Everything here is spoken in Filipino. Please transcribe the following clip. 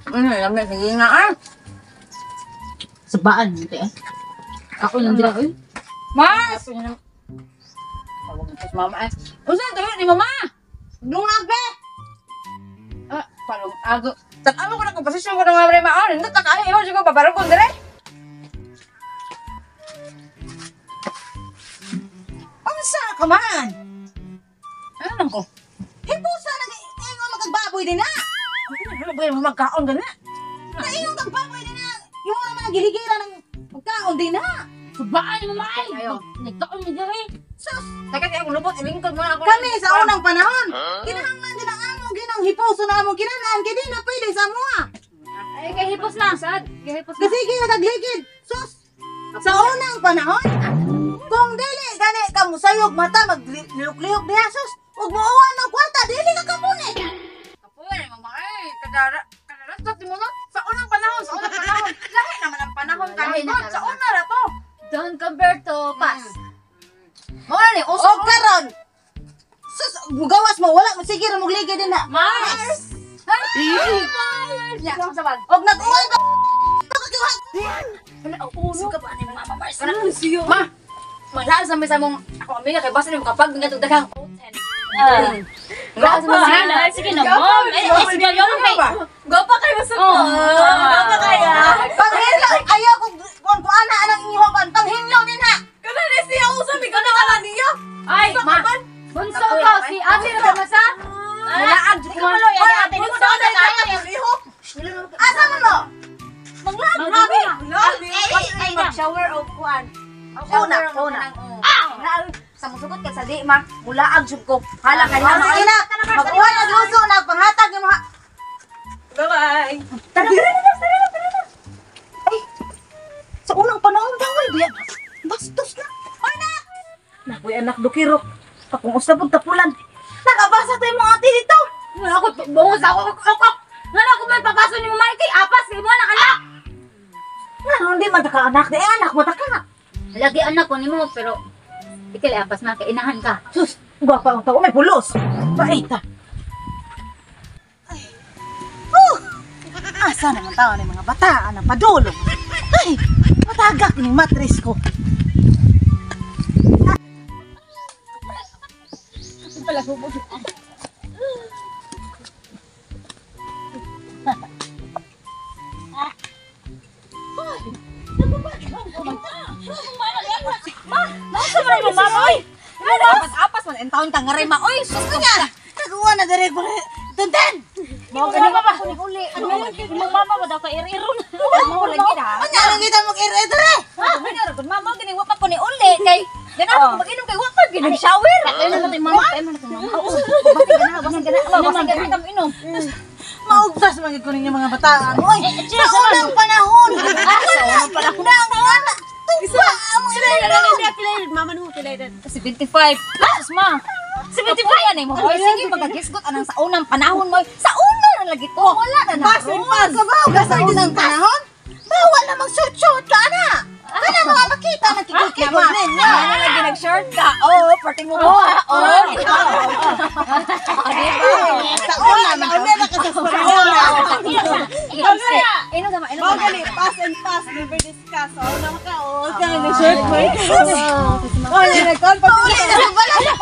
Lamig, sige nga ah. Sabaan mo te. Ako lang dila oy. Mas! Tawag mo si mama eh. Usa, tayo ni mama! Dungag be. Palong ago. Tag-ano ko na kung posisyon ko ng mga mga maon. Hindi ka kaya. Iwan siya ko babarong ko dire. Unsa ka man? Ano lang ko? Hipusa na ingon magbaboy din na. Ano ba yung magkaon ka na? Ingon magbaboy din na. Yung naman ang giligira ng magkaon din na. Sabaan mo mai. Ayo. Nagtaon mo dire. Sus, Teka, kaya kung lubot, ilingkod mo na ako. kami sa unang panahon. Kinahanglan din ang amo ginang hipuso na amo kinanaan kay di na pwede sa mua. Ay kay hipos na sad. Kay hipos na. Kasi kaya nagligid. Sus, sa unang panahon, kung dili gani ka musayog mata maglihok-lihok diha sus, ug muuwan ng kwarta dili ka kamuni. Apo, mama eh. Kadaratot mo na. Sa unang panahon. Lahi naman ang panahon Lahi na kahit sa una na to. Don't compare to past. Wala ni, O karon. Sus, gawas mo wala mo sige ra magligid din na. Mars. Ya, sa bag. Og nag-uwan ka. Pagkiwa. Suka pa ni Mama Mars. Ma, maglaan sa mesa mong ako amiga kay basta ni kapag nga daghang oaten. Maglaan sa mesa. Sige na mom. Sige yo kay. Go pa kayo sa Oh. Go pa kaya. Panghinlaw ayaw kung ana anang inyong kan panghinlaw din ha. Kana ni siya usa mi kana ala niya. Ay, ma. Bunso ko si Ate na masa. Nilaag jud ko. Ate ni ko daw na lihok. Asa man mo? Maglabi. Ay, mag-shower o kuan. Una. Sa musugot ka sa di ma, mulaag jud ko. Hala ka na. Sige na. Mag-uwan ang luso na panghatag yung mga. Bye-bye. Tara na. Ay. Sa unang panahon daw ay biya. Bastos na. Oy na. Nakoy anak dukirok. Akong usabog tapulan. Nakabasa tayo mga ate dito. Ako bungos ako. Ngano ko may papaso ni Mama kay apas kay mo anak anak. Nga, hindi man taka anak. Di anak mo taka. Lagi anak ko nimo pero ikil apas na kay inahan ka. Sus, gwapa ang tao. May pulos. Baita. Ay. Asa naman tao ng mga bataan ang padulong. Ay, matagak ng matris ko. Pala subod. Nasa man yung mama oy. Apas man en taon tangaray ma oy. Sus ka niya. Nagawa na direk mo. Tunten! Mo gani pa ko ni uli. Imong mama ba daw ka iro-iro na. Mo lagi na. Anya lang kita mag-ire dire. Mama gani wa pa ko ni uli kay gana ako mag-inom kay wa pa gani shower. Ano na to mama? Ano na to mama? Basta gani kam inom. Maugtas man gid ko ninyo mga bataan. Oy, sa unang panahon. Sa unang panahon. Wala. Tuwa mo ire. Mama no kilay 75. Sus ma. 75 yan eh mo. Oy sige magagisgot anang sa unang panahon mo. Sa una na lagi to. Wala na na. Basin pa ka ba? Gasay din ang panahon? Bawal na mag-shoot-shoot ka na. Kana mga makita na kikikikod ninyo. Ano lagi nag-short ka? Oh, parting mo ba? Oh. Sa una na ka sa una. Ino sama, ino Mga sama. gali, pass and pass, never discuss. O, na makaot. Kaya nag-shirt mo. Oh, nag-call pa. Wala na, wala na.